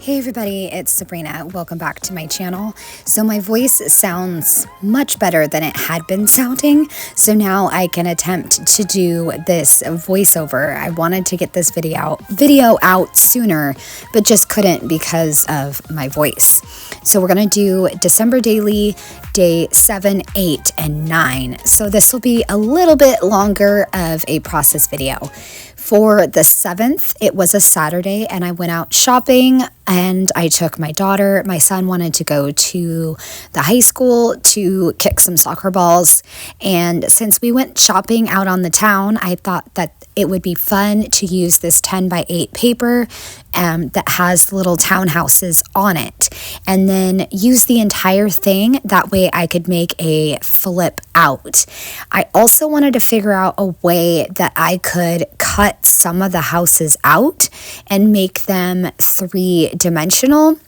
Hey everybody, it's Sabrina. Welcome back to my channel. So my voice sounds much better than it had been sounding, so now I can attempt to do this voiceover. I wanted to get this video out sooner, but just couldn't because of my voice. So we're gonna do December daily, day 7, 8, and 9. So this will be a little bit longer of a process video. For the 7th, it was a Saturday, and I went out shopping, and I took my daughter. My son wanted to go to the high school to kick some soccer balls, and since we went shopping out on the town, I thought that it would be fun to use this 10 by 8 paper that has little townhouses on it, and then use the entire thing. That way I could make a flip out. I also wanted to figure out a way that I could cut some of the houses out and make them 3-dimensional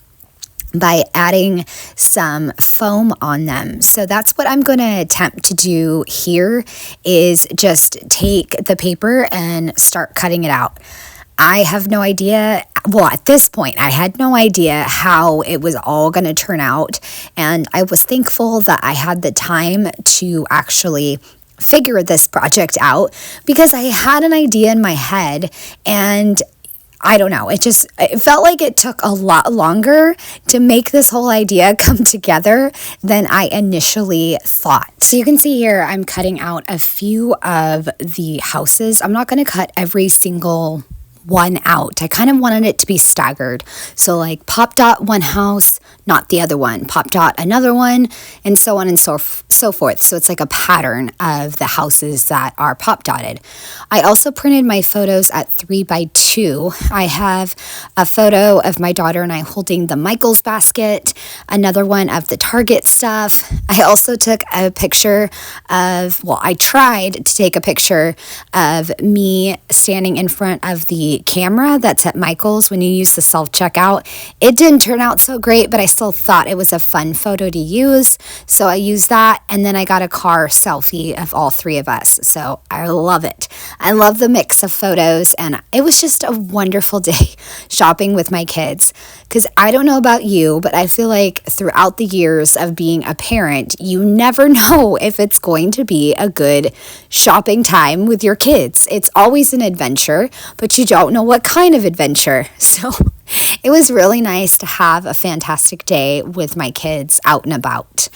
by adding some foam on them. So that's what I'm going to attempt to do here, is just take the paper and start cutting it out. I have no idea. Well, at this point, I had no idea how it was all going to turn out. And I was thankful that I had the time to actually figure this project out, because I had an idea in my head, and I don't know, it felt like it took a lot longer to make this whole idea come together than I initially thought. So you can see here, I'm cutting out a few of the houses. I'm not going to cut every single one out. I kind of wanted it to be staggered. So like pop dot one house, not the other one, pop dot another one, and so on and so forth. So it's like a pattern of the houses that are pop dotted. I also printed my photos at 3x2. I have a photo of my daughter and I holding the Michaels basket, another one of the Target stuff. I also took a picture of, well, I tried to take a picture of me standing in front of the camera that's at Michael's when you use the self-checkout. It didn't turn out so great, but I still thought it was a fun photo to use, so I used that. And then I got a car selfie of all three of us, so I love it. I love the mix of photos, and it was just a wonderful day shopping with my kids, because I don't know about you, but I feel like throughout the years of being a parent, you never know if it's going to be a good shopping time with your kids. It's always an adventure, but you don't know what kind of adventure. So it was really nice to have a fantastic day with my kids out and about.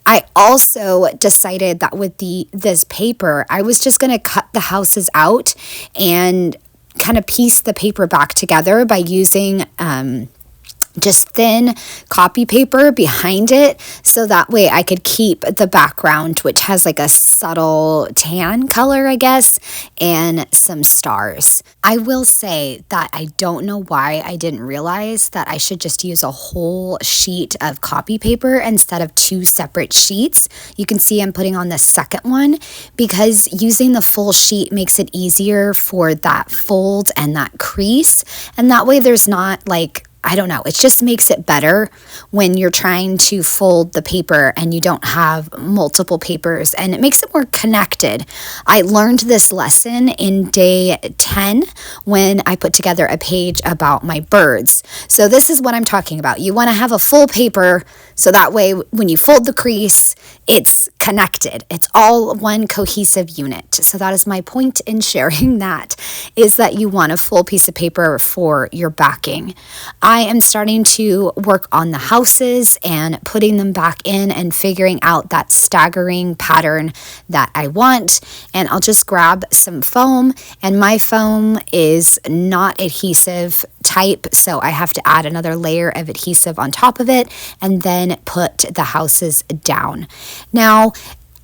I also decided that with this paper, I was just going to cut the houses out and kind of piece the paper back together by using just thin copy paper behind it, so that way I could keep the background, which has like a subtle tan color, I guess, and some stars. I will say that I don't know why I didn't realize that I should just use a whole sheet of copy paper instead of 2 separate sheets. You can see I'm putting on the second one, because using the full sheet makes it easier for that fold and that crease, and that way there's not like, I don't know, it just makes it better when you're trying to fold the paper and you don't have multiple papers, and it makes it more connected. I learned this lesson in day 10 when I put together a page about my birds. So this is what I'm talking about. You want to have a full paper, so that way when you fold the crease, it's connected. It's all one cohesive unit. So that is my point in sharing that, is that you want a full piece of paper for your backing. I am starting to work on the houses and putting them back in and figuring out that staggering pattern that I want. And I'll just grab some foam, and my foam is not adhesive type, so I have to add another layer of adhesive on top of it and then put the houses down. Now,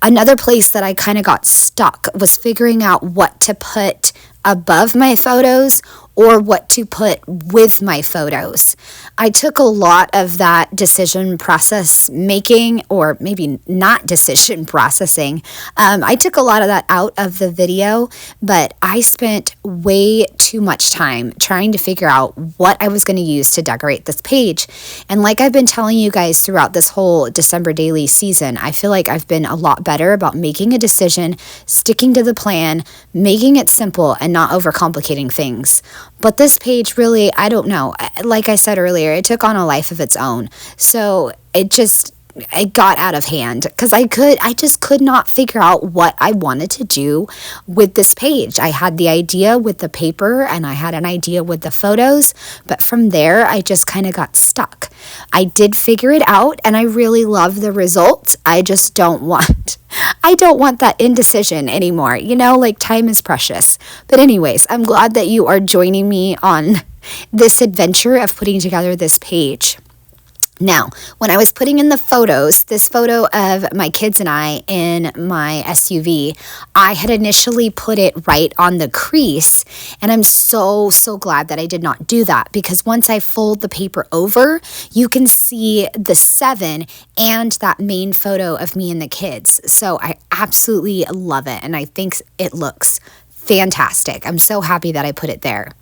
another place that I kind of got stuck was figuring out what to put above my photos or what to put with my photos. I took a lot of that decision process making, or maybe not decision processing. I took a lot of that out of the video, but I spent way too much time trying to figure out what I was going to use to decorate this page. And like I've been telling you guys throughout this whole December daily season, I feel like I've been a lot better about making a decision, sticking to the plan, making it simple, and not overcomplicating things. But this page really, I don't know. Like I said earlier, it took on a life of its own. So it got out of hand because I just could not figure out what I wanted to do with this page. I had the idea with the paper and I had an idea with the photos, but from there I just kind of got stuck. I did figure it out and I really love the result. I just don't want that indecision anymore. Like time is precious. But anyways, I'm glad that you are joining me on this adventure of putting together this page. Now, when I was putting in the photos, this photo of my kids and I in my SUV, I had initially put it right on the crease, and I'm so glad that I did not do that, because once I fold the paper over, you can see the 7 and that main photo of me and the kids. So I absolutely love it, and I think it looks fantastic. I'm so happy that I put it there.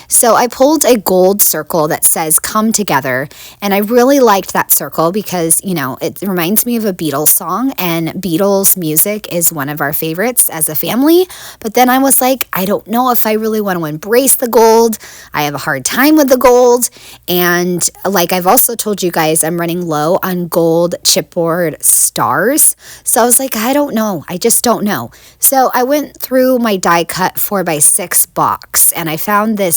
So I pulled a gold circle that says "Come Together," and I really liked that circle because, it reminds me of a Beatles song, and Beatles music is one of our favorites as a family. But then I was like, I don't know if I really want to embrace the gold. I have a hard time with the gold. And like I've also told you guys, I'm running low on gold chipboard stars. So I was like, I don't know. I just don't know. So I went through my die cut 4x6 box and I found this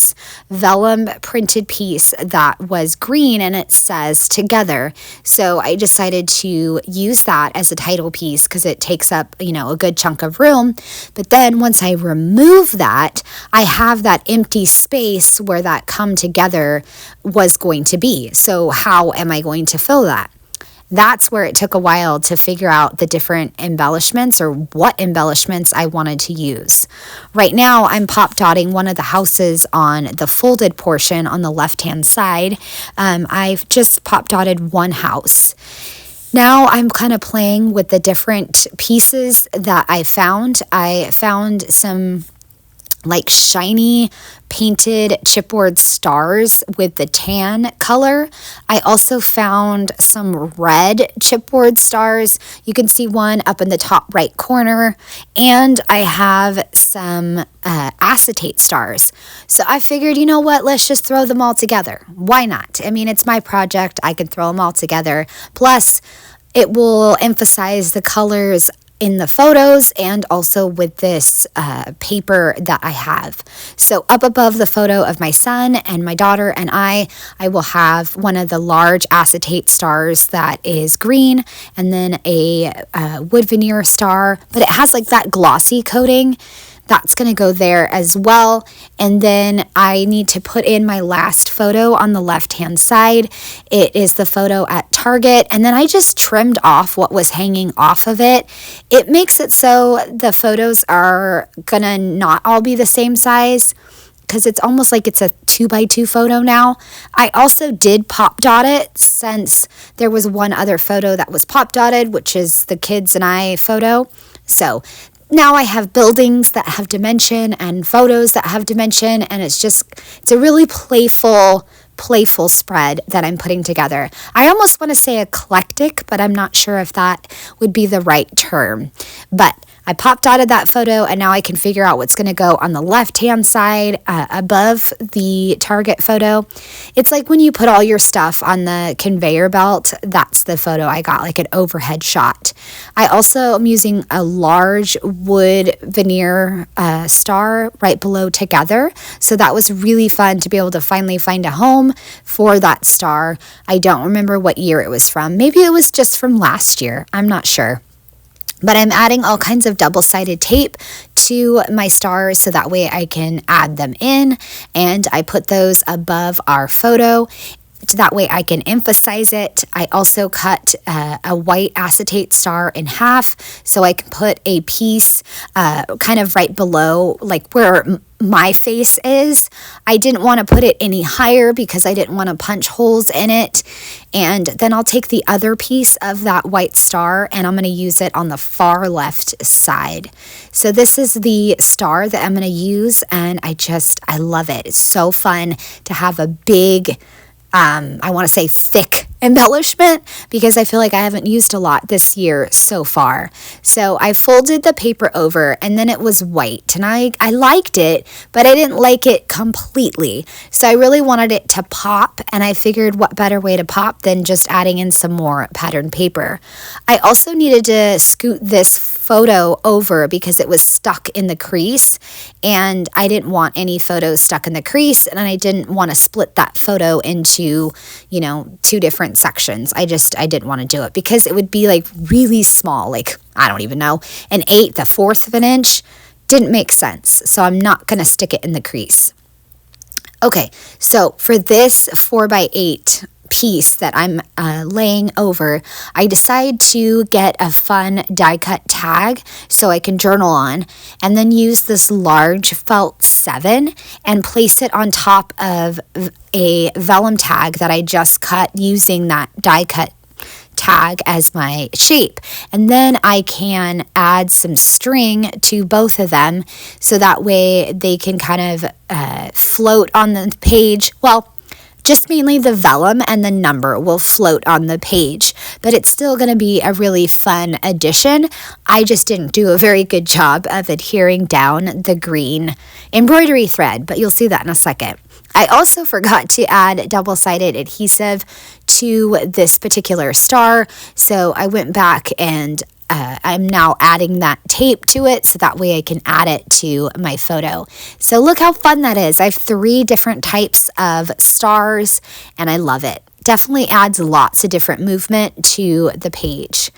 vellum printed piece that was green and it says "Together." So I decided to use that as a title piece because it takes up, a good chunk of room. But then once I remove that, I have that empty space where that "Come Together" was going to be. So how am I going to fill that? That's where it took a while to figure out the different embellishments or what embellishments I wanted to use. Right now, I'm pop dotting one of the houses on the folded portion on the left-hand side. I've just pop dotted one house. Now I'm kind of playing with the different pieces that I found. I found some like shiny painted chipboard stars with the tan color. I also found some red chipboard stars. You can see one up in the top right corner, and I have some acetate stars. So I figured, you know what, let's just throw them all together. Why not? I mean, it's my project. I can throw them all together. Plus, it will emphasize the colors in the photos and also with this paper that I have. So up above the photo of my son and my daughter and I will have one of the large acetate stars that is green, and then a wood veneer star, but it has like that glossy coating. That's going to go there as well. And then I need to put in my last photo on the left-hand side. It is the photo at Target. And then I just trimmed off what was hanging off of it. It makes it so the photos are going to not all be the same size, because it's almost like it's a 2x2 photo now. I also did pop dot it, since there was one other photo that was pop dotted, which is the kids and I photo. So now I have buildings that have dimension and photos that have dimension, and it's a really playful spread that I'm putting together. I almost want to say eclectic, but I'm not sure if that would be the right term. But I pop dotted that photo, and now I can figure out what's going to go on the left-hand side above the Target photo. It's like when you put all your stuff on the conveyor belt. That's the photo I got, like an overhead shot. I also am using a large wood veneer star right below "Together. So that was really fun to be able to finally find a home for that star. I don't remember what year it was from. Maybe it was just from last year. I'm not sure. But I'm adding all kinds of double-sided tape to my stars so that way I can add them in, and I put those above our photo. That way I can emphasize it. I also cut a white acetate star in half so I can put a piece kind of right below, like where my face is. I didn't want to put it any higher because I didn't want to punch holes in it. And then I'll take the other piece of that white star and I'm going to use it on the far left side. So this is the star that I'm going to use, and I love it. It's so fun to have a big I want to say thick embellishment because I feel like I haven't used a lot this year so far. So I folded the paper over and then it was white and I liked it, but I didn't like it completely. So I really wanted it to pop, and I figured what better way to pop than just adding in some more patterned paper. I also needed to scoot this photo over because it was stuck in the crease, and I didn't want any photos stuck in the crease, and I didn't want to split that photo into, two different sections. I didn't want to do it because it would be like really small, like, I don't even know, an eighth, a fourth of an inch. Didn't make sense. So I'm not going to stick it in the crease. Okay, so for this 4x8 piece that I'm laying over, I decide to get a fun die cut tag so I can journal on, and then use this large felt 7 and place it on top of a vellum tag that I just cut using that die cut tag as my shape. And then I can add some string to both of them so that way they can kind of float on the page. Well, just mainly the vellum and the number will float on the page, but it's still going to be a really fun addition. I just didn't do a very good job of adhering down the green embroidery thread, but you'll see that in a second. I also forgot to add double-sided adhesive to this particular star, so I went back and I'm now adding that tape to it so that way I can add it to my photo. So look how fun that is. I have 3 different types of stars and I love it. Definitely adds lots of different movement to the page.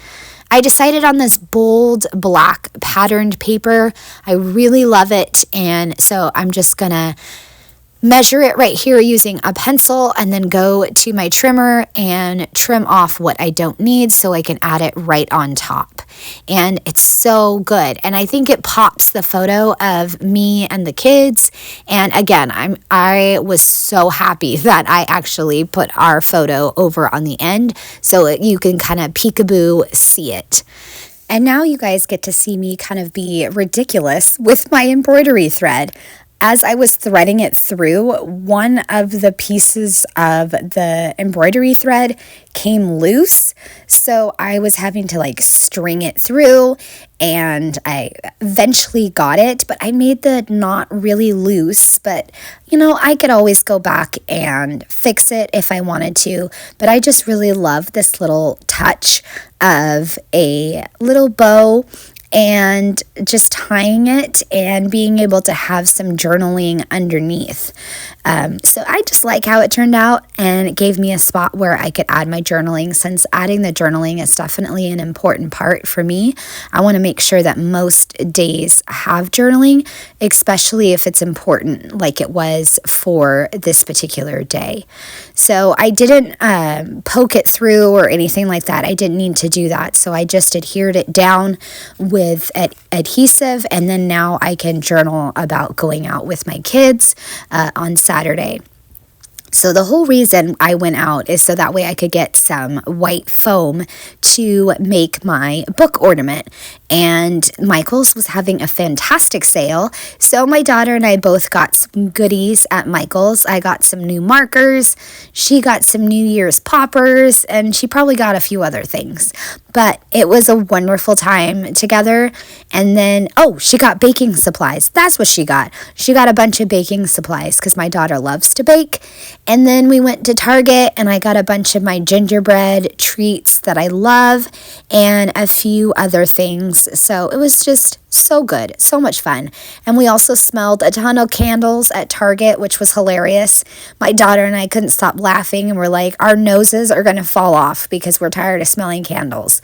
I decided on this bold black patterned paper. I really love it, and so I'm just gonna measure it right here using a pencil and then go to my trimmer and trim off what I don't need so I can add it right on top. And it's so good. And I think it pops the photo of me and the kids. And again, I was so happy that I actually put our photo over on the end so you can kind of peekaboo see it. And now you guys get to see me kind of be ridiculous with my embroidery thread. As I was threading it through, one of the pieces of the embroidery thread came loose, so I was having to string it through, and I eventually got it, but I made the knot really loose, but I could always go back and fix it if I wanted to, but I just really love this little touch of a little bow and just tying it and being able to have some journaling underneath. So I just like how it turned out, and it gave me a spot where I could add my journaling, since adding the journaling is definitely an important part for me. I want to make sure that most days have journaling, especially if it's important like it was for this particular day. So I didn't poke it through or anything like that. I didn't need to do that. So I just adhered it down with adhesive, and then now I can journal about going out with my kids on Saturday. So the whole reason I went out is so that way I could get some white foam to make my book ornament. And Michael's was having a fantastic sale. So my daughter and I both got some goodies at Michael's. I got some new markers. She got some New Year's poppers, and she probably got a few other things. But it was a wonderful time together. And then, she got baking supplies. That's what she got. She got a bunch of baking supplies because my daughter loves to bake. And then we went to Target, and I got a bunch of my gingerbread treats that I love and a few other things. So it was just so good, so much fun. And we also smelled a ton of candles at Target, which was hilarious. My daughter and I couldn't stop laughing, and we're like, our noses are going to fall off because we're tired of smelling candles.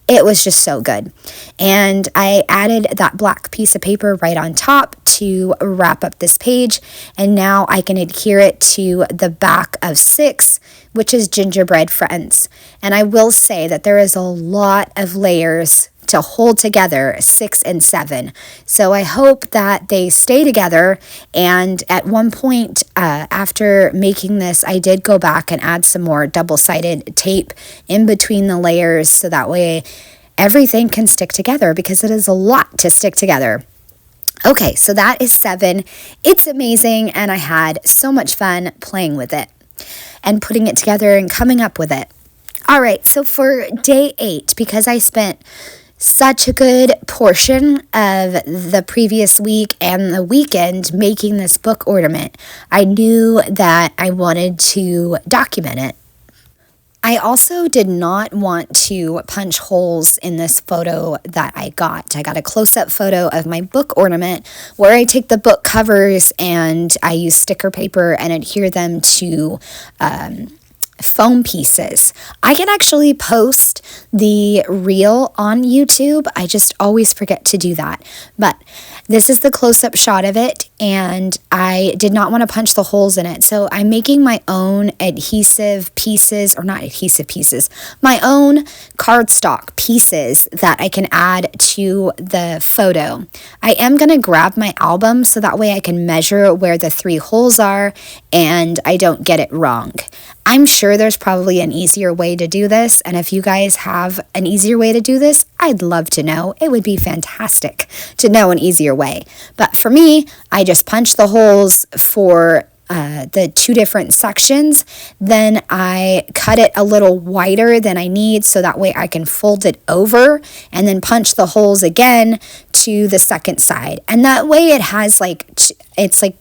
It was just so good. And I added that black piece of paper right on top to wrap up this page. And now I can adhere it to the back of 6, which is Gingerbread Friends. And I will say that there is a lot of layers to hold together 6 and 7. So I hope that they stay together. And at one point after making this, I did go back and add some more double-sided tape in between the layers so that way everything can stick together, because it is a lot to stick together. Okay, so that is 7. It's amazing, and I had so much fun playing with it and putting it together and coming up with it. All right, so for day 8, because I spent such a good portion of the previous week and the weekend making this book ornament, I knew that I wanted to document it. I also did not want to punch holes in this photo that I got. I got a close-up photo of my book ornament where I take the book covers and I use sticker paper and adhere them to foam pieces. I can actually post the reel on YouTube. I just always forget to do that. But this is the close-up shot of it, and I did not want to punch the holes in it. So I'm making my own adhesive pieces, or not adhesive pieces, my own cardstock pieces that I can add to the photo. I am going to grab my album so that way I can measure where the 3 holes are and I don't get it wrong. I'm sure there's probably an easier way to do this, and if you guys have an easier way to do this, I'd love to know. It would be fantastic to know an easier way. But for me, I just punch the holes for the 2 different sections, then I cut it a little wider than I need so that way I can fold it over and then punch the holes again to the second side. And that way it has it's like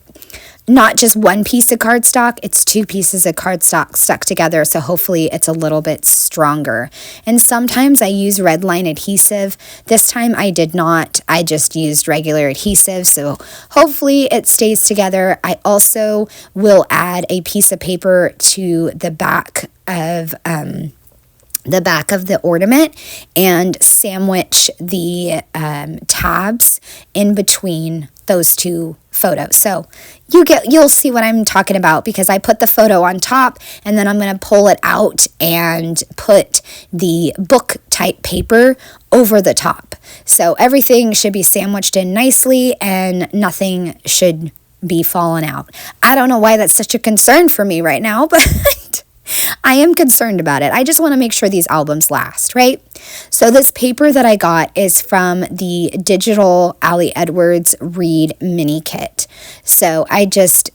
not just one piece of cardstock, it's 2 pieces of cardstock stuck together, so hopefully it's a little bit stronger. And sometimes I use red line adhesive. This time I did not. I just used regular adhesive, so hopefully it stays together. I also will add a piece of paper to the back of the ornament and sandwich the tabs in between those 2 photos. So you'll see what I'm talking about, because I put the photo on top and then I'm going to pull it out and put the book type paper over the top. So everything should be sandwiched in nicely and nothing should be falling out. I don't know why that's such a concern for me right now, but I am concerned about it. I just want to make sure these albums last, right? So this paper that I got is from the digital Ali Edwards Read mini kit. So I just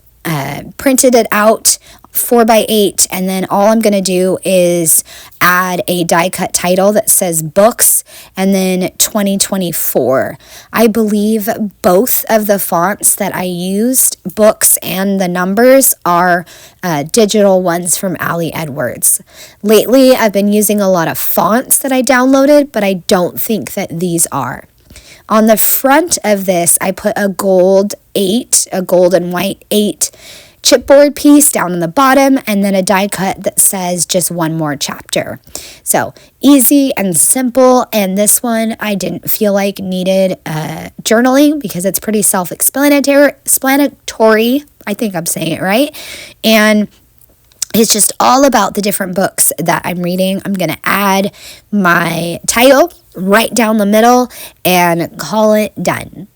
printed it out 4x8, and then all I'm going to do is add a die cut title that says books and then 2024. I believe both of the fonts that I used, books and the numbers, are digital ones from Ali Edwards. Lately I've been using a lot of fonts that I downloaded, but I don't think that these are. On the front of this I put a gold and white 8 chipboard piece down on the bottom, and then a die cut that says just one more chapter. So easy and simple, and this one I didn't feel like needed journaling because it's pretty self-explanatory. I think I'm saying it right. And it's just all about the different books that I'm reading. I'm going to add my title right down the middle and call it done.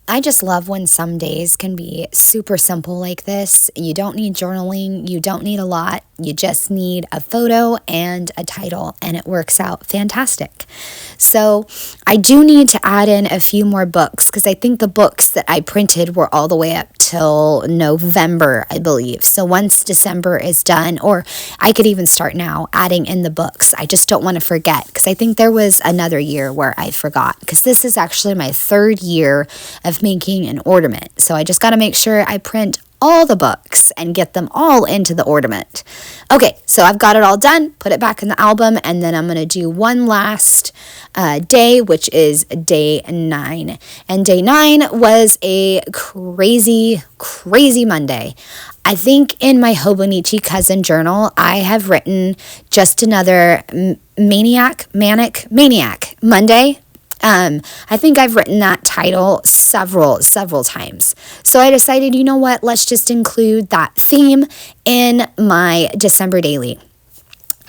I just love when some days can be super simple like this. You don't need journaling. You don't need a lot. You just need a photo and a title, and it works out fantastic. So I do need to add in a few more books because I think the books that I printed were all the way up till November, I believe. So once December is done, or I could even start now adding in the books. I just don't want to forget, because I think there was another year where I forgot, because this is actually my 3rd year of making an ornament. So I just got to make sure I print all the books and get them all into the ornament. Okay, so I've got it all done, put it back in the album, and then I'm going to do one last day, which is day 9. And day 9 was a crazy, crazy Monday. I think in my Hobonichi cousin journal, I have written just another maniac Monday. I think I've written that title several times. So I decided, you know what, let's just include that theme in my December daily.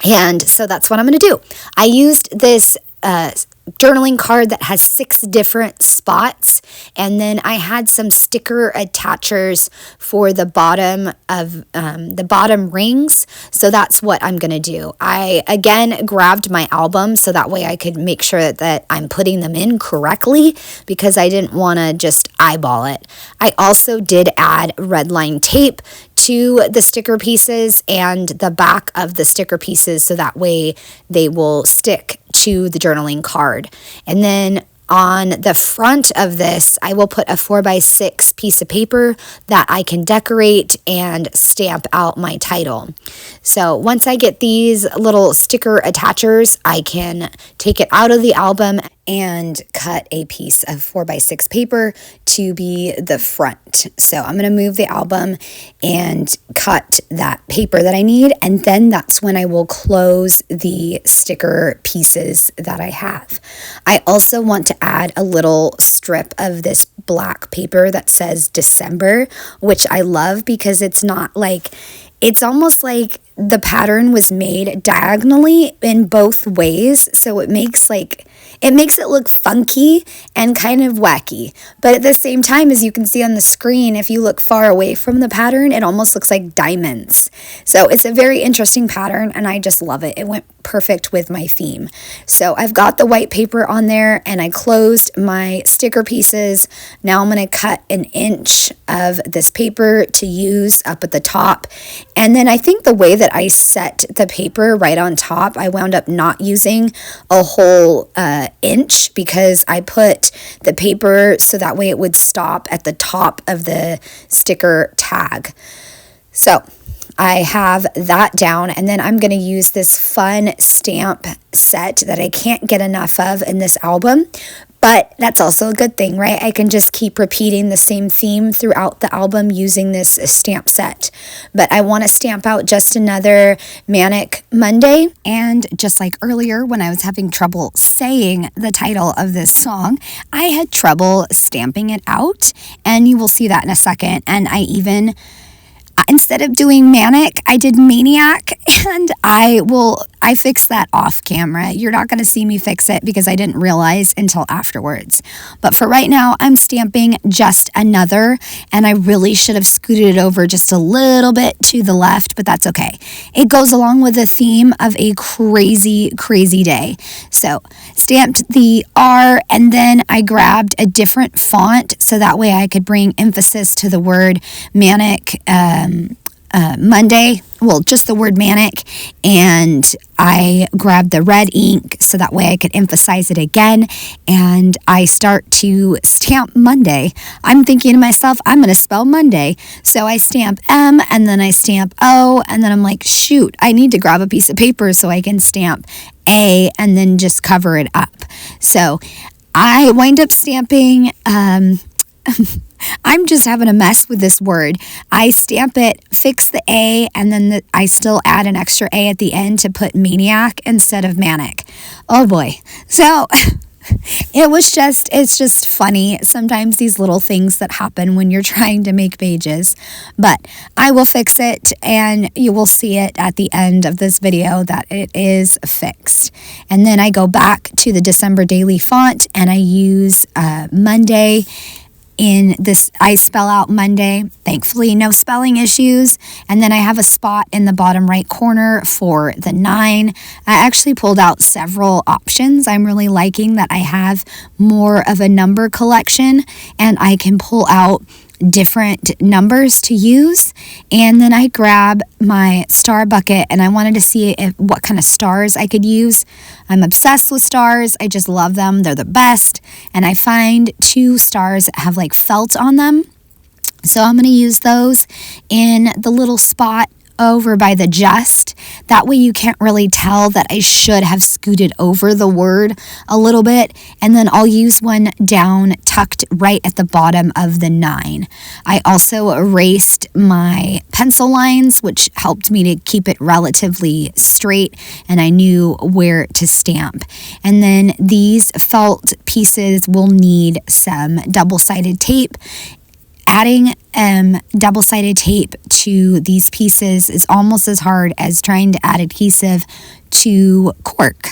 And so that's what I'm going to do. I used this journaling card that has 6 different spots, and then I had some sticker attachers for the bottom of the bottom rings. So that's what I'm gonna do. I again grabbed my album so that way I could make sure that I'm putting them in correctly, because I didn't want to just eyeball it. I also did add red line tape to the sticker pieces and the back of the sticker pieces so that way they will stick to the journaling card. And then on the front of this, I will put a 4x6 piece of paper that I can decorate and stamp out my title. So once I get these little sticker attachers, I can take it out of the album and cut a piece of 4x6 paper to be the front. So I'm going to move the album and cut that paper that I need, and then that's when I will close the sticker pieces that I have. I also want to add a little strip of this black paper that says December, which I love because it's not like, it's almost like the pattern was made diagonally in both ways, so it makes it look funky and kind of wacky. But at the same time, as you can see on the screen, if you look far away from the pattern, it almost looks like diamonds. So it's a very interesting pattern, and I just love it. It went perfect with my theme. So I've got the white paper on there, and I closed my sticker pieces. Now I'm going to cut 1 inch of this paper to use up at the top. And then I think the way that I set the paper right on top, I wound up not using a whole inch because I put the paper so that way it would stop at the top of the sticker tag. So I have that down, and then I'm going to use this fun stamp set that I can't get enough of in this album. But that's also a good thing, right? I can just keep repeating the same theme throughout the album using this stamp set. But I want to stamp out just another Manic Monday. And just like earlier when I was having trouble saying the title of this song, I had trouble stamping it out. And you will see that in a second. And I even, instead of doing Manic, I did Maniac, and I fixed that off camera. You're not going to see me fix it because I didn't realize until afterwards. But for right now, I'm stamping just another, and I really should have scooted it over just a little bit to the left, but that's okay. It goes along with the theme of a crazy, crazy day. So stamped the R, and then I grabbed a different font so that way I could bring emphasis to the word Manic Monday, well, just the word Manic, and I grabbed the red ink so that way I could emphasize it again, and I start to stamp Monday. I'm thinking to myself, I'm going to spell Monday, so I stamp M, and then I stamp O, and then I'm like, shoot, I need to grab a piece of paper so I can stamp A, and then just cover it up. So I wind up stamping, I'm just having a mess with this word. I stamp it, fix the A, and then I still add an extra A at the end to put Maniac instead of Manic. Oh boy. So it's just funny sometimes, these little things that happen when you're trying to make pages. But I will fix it, and you will see it at the end of this video that it is fixed. And then I go back to the December daily font, and I use Monday. In this, I spell out Monday. Thankfully, no spelling issues. And then I have a spot in the bottom right corner for the 9. I actually pulled out several options. I'm really liking that I have more of a number collection, and I can pull out different numbers to use. And then I grab my star bucket, and I wanted to see what kind of stars I could use. I'm obsessed with stars. I just love them. They're the best. And I find 2 stars that have like felt on them. So I'm going to use those in the little spot over by the just. That way you can't really tell that I should have scooted over the word a little bit. And then I'll use one down tucked right at the bottom of the 9. I also erased my pencil lines, which helped me to keep it relatively straight, and I knew where to stamp. And then these felt pieces will need some double-sided tape. Adding double-sided tape to these pieces is almost as hard as trying to add adhesive to cork.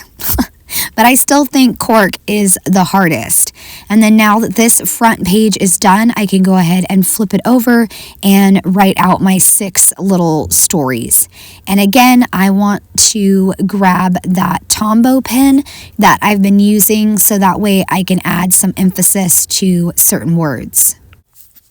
But I still think cork is the hardest. And then now that this front page is done, I can go ahead and flip it over and write out my 6 little stories. And again, I want to grab that Tombow pen that I've been using so that way I can add some emphasis to certain words.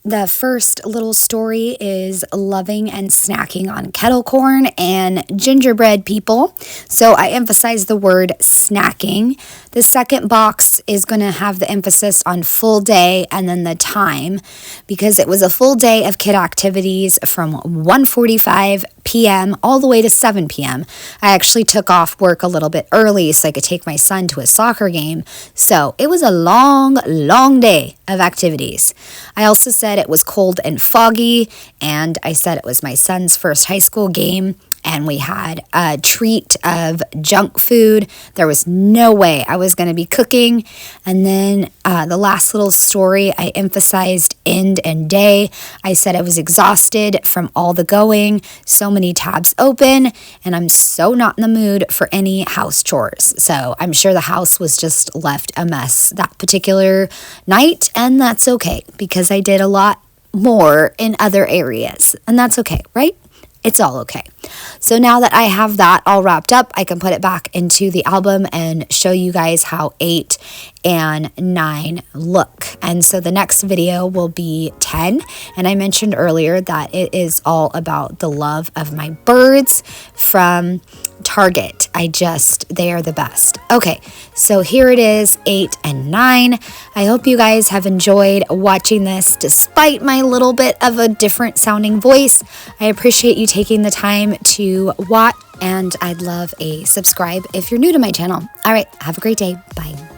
The first little story is loving and snacking on kettle corn and gingerbread people. So I emphasize the word snacking. The second box is going to have the emphasis on full day and then the time, because it was a full day of kid activities from 1:45 p.m. all the way to 7 p.m. I actually took off work a little bit early so I could take my son to a soccer game. So it was a long, long day of activities. I also said it was cold and foggy, and I said it was my son's first high school game, and we had a treat of junk food. There was no way I was going to be cooking. And then the last little story, I emphasized end and day. I said I was exhausted from all the going, so many tabs open, and I'm so not in the mood for any house chores. So I'm sure the house was just left a mess that particular night, and that's okay because I did a lot more in other areas, and that's okay, right? It's all okay. So now that I have that all wrapped up, I can put it back into the album and show you guys how 8 and 9 look. And so the next video will be 10. And I mentioned earlier that it is all about the love of my birds from Target. They are the best. Okay, so here it is, 8 and 9. I hope you guys have enjoyed watching this despite my little bit of a different sounding voice. I appreciate you taking the time to watch, and I'd love a subscribe if you're new to my channel. All right, have a great day. Bye.